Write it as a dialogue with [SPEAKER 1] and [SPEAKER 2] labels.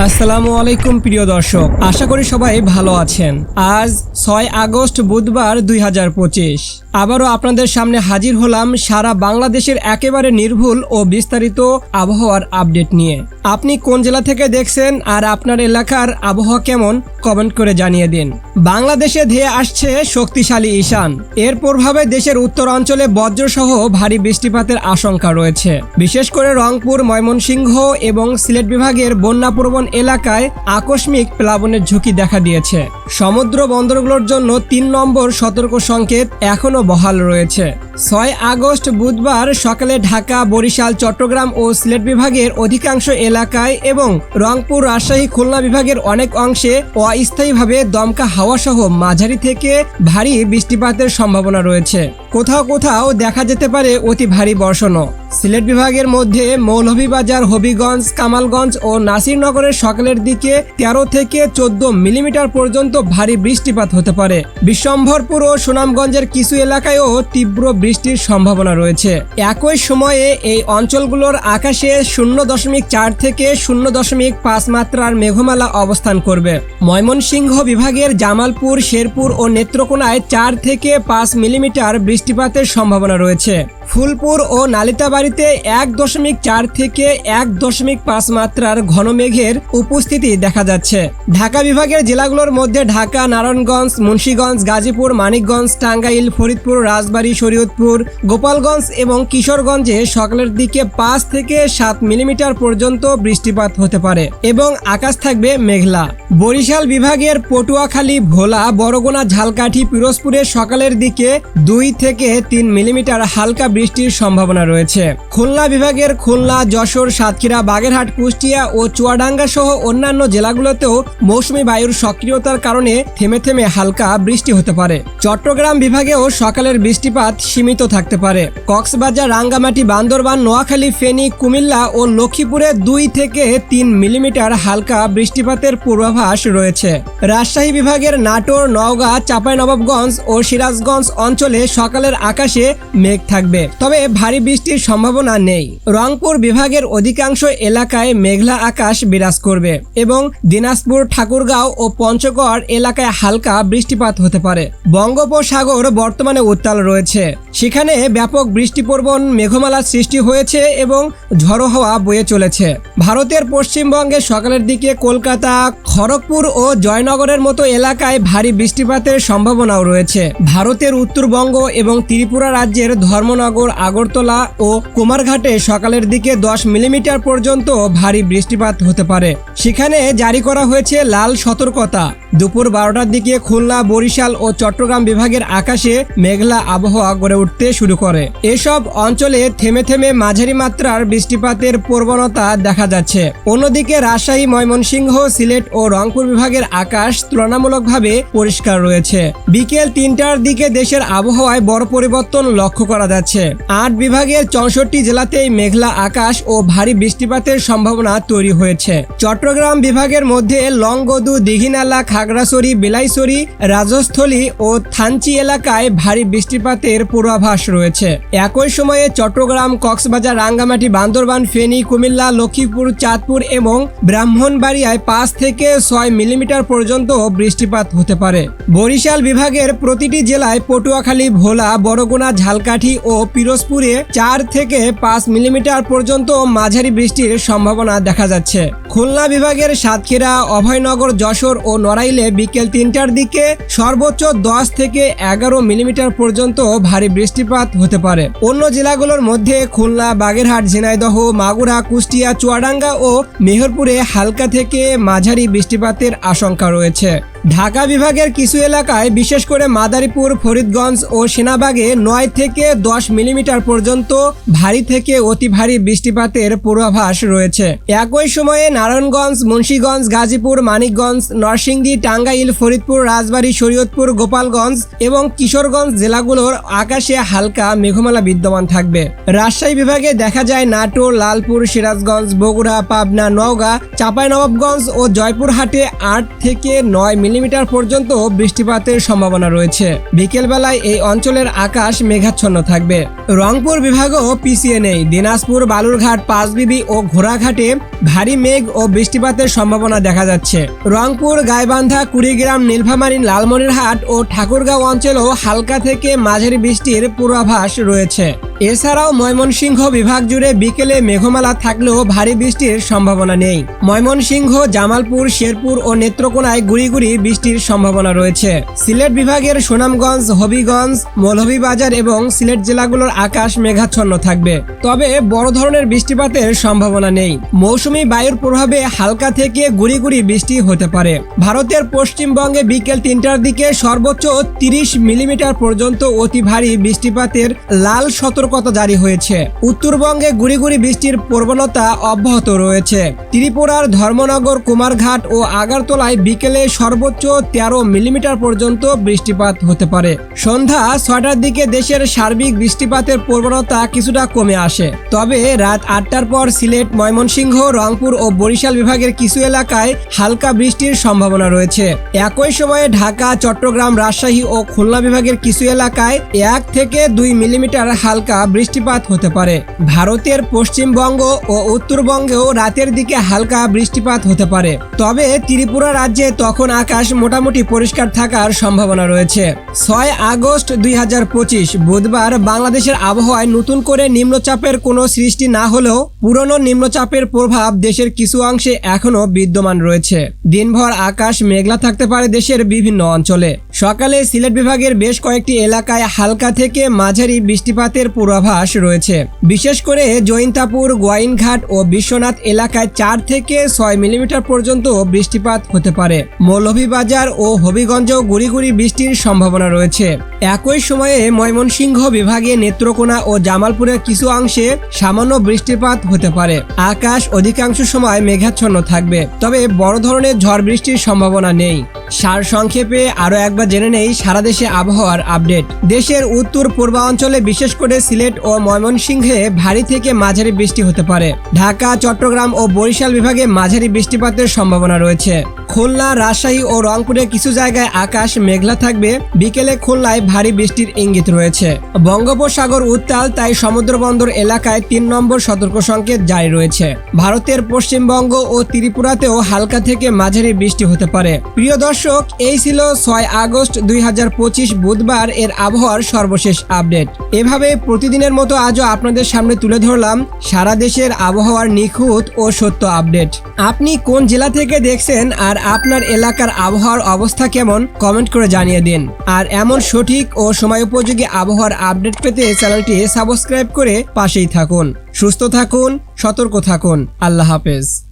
[SPEAKER 1] আসসালামু আলাইকুম প্রিয় দর্শক, আশা করি সবাই ভালো আছেন। আজ 6 আগস্ট বুধবার 2025 আবারও আপনাদের সামনে হাজির হলাম সারা বাংলাদেশের একেবারে নির্ভুল ও বিস্তারিত আবহাওয়ার আপডেট নিয়ে। আপনি কোন জেলা থেকে দেখছেন আর আপনার এলাকার আবহাওয়া কেমন কমেন্ট করে জানিয়ে দিন। বাংলাদেশে ধেয়ে আসছে শক্তিশালী ঈশান, এর প্রভাবে দেশের উত্তর অঞ্চলে বজ্রসহ ভারী বৃষ্টিপাতের আশঙ্কা রয়েছে। বিশেষ করে রংপুর, ময়মনসিংহ এবং সিলেট বিভাগের বন্যাপ্রবণ এলাকায় আকস্মিক প্লাবনের ঝুঁকি দেখা দিয়েছে। সমুদ্র বন্দরগুলোর জন্য 3 নম্বর সতর্ক সংকেত এখনো বহাল রয়েছে। 6 আগস্ট বুধবার সকালে ঢাকা, বরিশাল, চট্টগ্রাম ও সিলেট বিভাগের অধিকাংশ এলাকায় এবং রংপুর, রাজশাহী, খুলনা বিভাগের অনেক অংশে অস্থায়ীভাবে দমকা হাওয়া সহ মাঝারি থেকে ভারী বৃষ্টিপাতের সম্ভাবনা রয়েছে। কোথাও কোথাও দেখা যেতে পারে অতি ভারী বর্ষণও। সিলেট বিভাগের মধ্যে মৌলভীবাজার, হবিগঞ্জ, কামালগঞ্জ ও নাসিরনগরের সকালের দিকে 13 থেকে 14 মিলিমিটার পর্যন্ত ভারী বৃষ্টিপাত হতে পারে। বিশ্বম্ভরপুর ও সুনামগঞ্জের কিছু এলাকায়ও তীব্র বৃষ্টির সম্ভাবনা রয়েছে। একই সময়ে এই অঞ্চলগুলোর আকাশে 0.4 থেকে 0.5 মাত্রার মেঘমালা অবস্থান করবে। ময়মনসিংহ বিভাগের জামালপুর, শেরপুর ও নেত্রকোনায় 4 থেকে 5 মিলিমিটার বৃষ্টিপাতের সম্ভাবনা রয়েছে। ফুলপুর ও নালিতাবাড়িতে 1.4 থেকে 1.5 মাত্রার ঘন মেঘের উপস্থিতি দেখা যাচ্ছে। ঢাকা বিভাগের জেলাগুলোর মধ্যে ঢাকা, নারায়ণগঞ্জ, মুন্সিগঞ্জ, গাজীপুর, মানিকগঞ্জ, টাঙ্গাইল, ফরিদপুর, রাজবাড়ী, শরীয়তপুর, গোপালগঞ্জ এবং কিশোরগঞ্জে সকালের দিকে 5 থেকে 7 মিলিমিটার পর্যন্ত বৃষ্টিপাত হতে পারে এবং আকাশ থাকবে মেঘলা। বরিশাল বিভাগের পটুয়াখালী, ভোলা, বরগুনা, ঝালকাঠি, পিরোজপুরে সকালের দিকে 2 থেকে 3 মিলিমিটার হালকা বৃষ্টির সম্ভাবনা রয়েছে। খুলনা বিভাগের খুলনা, যশোর, সাতক্ষীরা, বাগেরহাট, কুষ্টিয়া ও চুয়াডাঙ্গা সহ অন্যান্য জেলাগুলোতেও মৌসুমী বায়ুর সক্রিয়তার কারণে থেমে থেমে হালকা বৃষ্টি হতে পারে। চট্টগ্রাম বিভাগেও সকালের বৃষ্টিপাত সীমিত থাকতে পারে। কক্সবাজার, রাঙ্গামাটি, বান্দরবান, নোয়াখালী, ফেনী, কুমিল্লা ও লক্ষ্মীপুরে 2 থেকে 3 মিলিমিটার হালকা বৃষ্টিপাতের পূর্বাভাস রয়েছে। রাজশাহী বিভাগের নাটোর, নওগাঁ, চাঁপাইনবাবগঞ্জ ও সিরাজগঞ্জ অঞ্চলে সকালের আকাশে মেঘ থাকবে, তবে ভারী বৃষ্টির সম্ভাবনা নেই। রংপুর বিভাগের অধিকাংশ এলাকায় মেঘলা আকাশ বিরাজ করবে এবং দিনাজপুর, ঠাকুরগাঁও ও পঞ্চগড় এলাকায় হালকা বৃষ্টিপাত হতে পারে। বঙ্গোপসাগর বর্তমানে উত্তাল রয়েছে, সেখানে ব্যাপক বৃষ্টিপ্রবণ মেঘমালার সৃষ্টি হয়েছে এবং ঝড়ো হাওয়া বয়ে চলেছে। ভারতের পশ্চিমবঙ্গে সকালের দিকে কলকাতা, খড়গপুর ও জয়নগরের মতো এলাকায় ভারী বৃষ্টিপাতের সম্ভাবনাও রয়েছে। ভারতের উত্তরবঙ্গ এবং ত্রিপুরা রাজ্যের ধর্মনগর, আগরতলা ও কুমারঘাটে সকালের দিকে 10 মিলিমিটার পর্যন্ত ভারী বৃষ্টিপাত হতে পারে। সেখানে জারি করা হয়েছে লাল সতর্কতা। দুপুর 12টার দিকে খুলনা, বরিশাল ও চট্টগ্রাম বিভাগের আকাশে মেঘলা আবহাওয়া গড়ে উঠতে শুরু করে। এসব অঞ্চলে থেমে থেমে মাঝারি মাত্রার বৃষ্টিপাতের প্রবণতা দেখা যাচ্ছে। অন্যদিকে রাজশাহী, ময়মনসিংহ, সিলেট ও রংপুর বিভাগের আকাশ তুলনামূলকভাবে পরিষ্কার রয়েছে। বিকেল 3টার দিকে দেশের আবহাওয়ায় বড় পরিবর্তন লক্ষ্য করা যাচ্ছে। 8 বিভাগের 64 জেলাতেই মেঘলা আকাশ ও ভারী বৃষ্টিপাতের সম্ভাবনা তৈরি হয়েছে। চট্টগ্রাম বিভাগের মধ্যে লংগদু, দিঘিনালা, খাগড়াছড়ি, বিলাইছড়ি, রাজস্থলী ও থানচি এলাকায় ভারী বৃষ্টিপাতের পূর্বাভাস রয়েছে। একই সময়ে চট্টগ্রাম, কক্সবাজার, রাঙ্গামাটি, বান্দরবান, ফেনী, কুমিল্লা, লক্ষ্মীপুর, চাঁদপুর এবং ব্রাহ্মণবাড়িয়ায় 5 থেকে 6 মিলিমিটার পর্যন্ত বৃষ্টিপাত হতে পারে। বরিশাল বিভাগের প্রতিটি জেলায় পটুয়াখালী, ভোলা, বরগুনা, ঝালকাঠি ও পিরোজপুরে 4 থেকে 5 মিলিমিটার পর্যন্ত মাঝারি বৃষ্টির সম্ভাবনা দেখা যাচ্ছে। খুলনা বিভাগের সাতক্ষীরা, অভয়নগর, যশোর ও নড়াইলে বিকেল 3টার দিকে সর্বোচ্চ 10 থেকে 11 মিলিমিটার পর্যন্ত ভারী বৃষ্টিপাত হতে পারে। অন্য জেলাগুলোর মধ্যে খুলনা, বাগেরহাট, ঝিনাইদহ, মাগুরা, কুষ্টিয়া, চুয়াডাঙ্গা ও মেহেরপুরে হালকা থেকে মাঝারি বৃষ্টিপাতের আশঙ্কা রয়েছে। ঢাকা বিভাগের কিছু এলাকায় বিশেষ করে মাদারীপুর, ফরিদগঞ্জ ও সেনাবাগে 9 থেকে 10 মিলিমিটার পর্যন্ত ভারী থেকে অতি ভারী বৃষ্টিপাতের পূর্বাভাস রয়েছে। একই সময়ে নারায়ণগঞ্জ, মুন্সিগঞ্জ, গাজীপুর, মানিকগঞ্জ, নরসিংদী, টাঙ্গাইল, ফরিদপুর, রাজবাড়ী, শরীয়তপুর, গোপালগঞ্জ এবং কিশোরগঞ্জ জেলাগুলোর আকাশে হালকা মেঘমালা বিদ্যমান থাকবে। রাজশাহী বিভাগে দেখা যায় নাটোর, লালপুর, সিরাজগঞ্জ, বগুড়া, পাবনা, নওগাঁ, চাঁপাইনবাবগঞ্জ ও জয়পুরহাটে 8 থেকে 9 মিলিমিটার মিলিমিটার পর্যন্ত বৃষ্টিপাতের সম্ভাবনা রয়েছে। বিকেলবেলায় এই অঞ্চলের আকাশ মেঘাচ্ছন্ন থাকবে। রংপুর বিভাগও পিছিয়ে নেই। দিনাজপুর, বালুরঘাট, পাঁচবিবি ও ঘোড়াঘাটে ভারী মেঘ ও বৃষ্টিপাতের সম্ভাবনা দেখা যাচ্ছে। রংপুর, গাইবান্ধা, কুড়িগ্রাম, নীলফামারী, লালমনিরহাট ও ঠাকুরগাঁও অঞ্চলেও হালকা থেকে মাঝারি বৃষ্টির পূর্বাভাস রয়েছে। এছাড়াও ময়মনসিংহ বিভাগ জুড়ে বিকেলে মেঘমালা থাকলেও ভারী বৃষ্টির সম্ভাবনা নেই। ময়মনসিংহ, জামালপুর, শেরপুর ও নেত্রকোনায় গুড়ি গুড়ি বৃষ্টির সম্ভাবনা রয়েছে। সিলেট বিভাগের সুনামগঞ্জ, হবিগঞ্জ, মৌলভীবাজার এবং সিলেট জেলাগুলোর আকাশ মেঘাচ্ছন্ন থাকবে, তবে বড় ধরনের বৃষ্টিপাতের সম্ভাবনা নেই। মৌসুমী বায়ুর প্রভাবে হালকা থেকে গুড়ি গুড়ি বৃষ্টি হতে পারে। ভারতের পশ্চিমবঙ্গে বিকেল 3টার দিকে সর্বোচ্চ 30 মিলিমিটার পর্যন্ত অতি ভারী বৃষ্টিপাতের লাল সতর্কতা জারি হয়েছে। উত্তরবঙ্গে গুড়ি গুড়ি বৃষ্টির প্রবণতা অব্যাহত রয়েছে। ত্রিপুরার ধর্মনগর, কুমারঘাট ও আগারতলায় বিকেলে সর্বোচ্চ 13 মিলিমিটার পর্যন্ত বৃষ্টিপাত হতে পারে। সন্ধ্যা 6টার দিকে দেশের সার্বিক বৃষ্টিপাতের প্রবণতা কিছুটা কমে আসে, তবে রাত 8টার পর সিলেট, ময়মনসিংহ, রংপুর ও বরিশাল বিভাগের কিছু এলাকায় হালকা বৃষ্টির সম্ভাবনা রয়েছে। একই সময়ে ঢাকা, চট্টগ্রাম, রাজশাহী ও খুলনা বিভাগের কিছু এলাকায় 1 থেকে 2 মিলিমিটার হালকা বৃষ্টিপাত হতে পারে। ভারতের পশ্চিমবঙ্গ ও উত্তরবঙ্গেও রাতের দিকে হালকা বৃষ্টিপাত হতে পারে, তবে ত্রিপুরা রাজ্যে তখন আকাশ মোটামুটি পরিষ্কার থাকার সম্ভাবনা রয়েছে। 6 আগস্ট 2025 বুধবার বাংলাদেশের আবহাওয়ায় নতুন করে নিম্নচাপের কোনো সৃষ্টি না হলেও পুরনো নিম্নচাপের প্রভাব দেশের কিছু অংশে এখনো বিদ্যমান রয়েছে। দিনভর আকাশ মেঘলা থাকতে পারে দেশের বিভিন্ন অঞ্চলে। সকালে সিলেট বিভাগের বেশ কয়েকটি এলাকায় হালকা থেকে মাঝারি বৃষ্টিপাতের পূর্বাভাস রয়েছে। বিশেষ করে জৈন্তাপুর, গোয়াইনঘাট ও বিশ্বনাথ এলাকায় 4 থেকে 6 মিলিমিটার পর্যন্ত বৃষ্টিপাত হতে পারে। মৌলভীবাজার ও হবিগঞ্জেও গুড়ি গুড়ি বৃষ্টির সম্ভাবনা রয়েছে। একই সময়ে ময়মনসিংহ বিভাগে নেত্রকোনা ও জামালপুরের কিছু অংশে সামান্য বৃষ্টিপাত হতে পারে। আকাশ অধিকাংশ সময় মেঘাচ্ছন্ন থাকবে, তবে বড় ধরনের ঝড় বৃষ্টির সম্ভাবনা নেই। সারসংক্ষেপে আরও একবার জেনে নেই সারা দেশে আবহাওয়ার আপডেট। দেশের উত্তর পূর্বাঞ্চলে বিশেষ করে সিলেট ও ময়মনসিংহে ভারী থেকে মাঝারি বৃষ্টি হতে পারে। ঢাকা, চট্টগ্রাম ও বরিশাল বিভাগে মাঝারি বৃষ্টিপাতের সম্ভাবনা রয়েছে। খুলনা, রাজশাহী ও রংপুরে কিছু জায়গায় আকাশ মেঘলা থাকবে। বিকেলে খুলনায় ভারী বৃষ্টির ইঙ্গিত রয়েছে। বঙ্গোপসাগর উত্তাল, তাই সমুদ্রবন্দর এলাকায় 3 নম্বর সতর্ক সংকেত জারি রয়েছে। ভারতের পশ্চিমবঙ্গ ও ত্রিপুরাতেও হালকা থেকে মাঝারি বৃষ্টি হতে পারে। প্রিয় দর্শক, এই ছিল 6 আগস্ট 2025 বুধবার এর আবহাওয়ার সর্বশেষ আপডেট। এভাবে প্রতিদিনের মতো আজও আপনাদের সামনে তুলে ধরলাম সারা দেশের আবহাওয়ার নিখুঁত ও সত্য আপডেট। আপনি কোন জেলা থেকে দেখছেন আর আপনার এলাকার আবহাওয়ার অবস্থা কেমন, কমেন্ট করে জানিয়ে দিন। আর এমন সঠিক ও সময়োপযোগী আবহাওয়ার আপডেট পেতে চ্যানেলটি সাবস্ক্রাইব করে পাশেই থাকুন। সুস্থ থাকুন, সতর্ক থাকুন। আল্লাহ হাফেজ।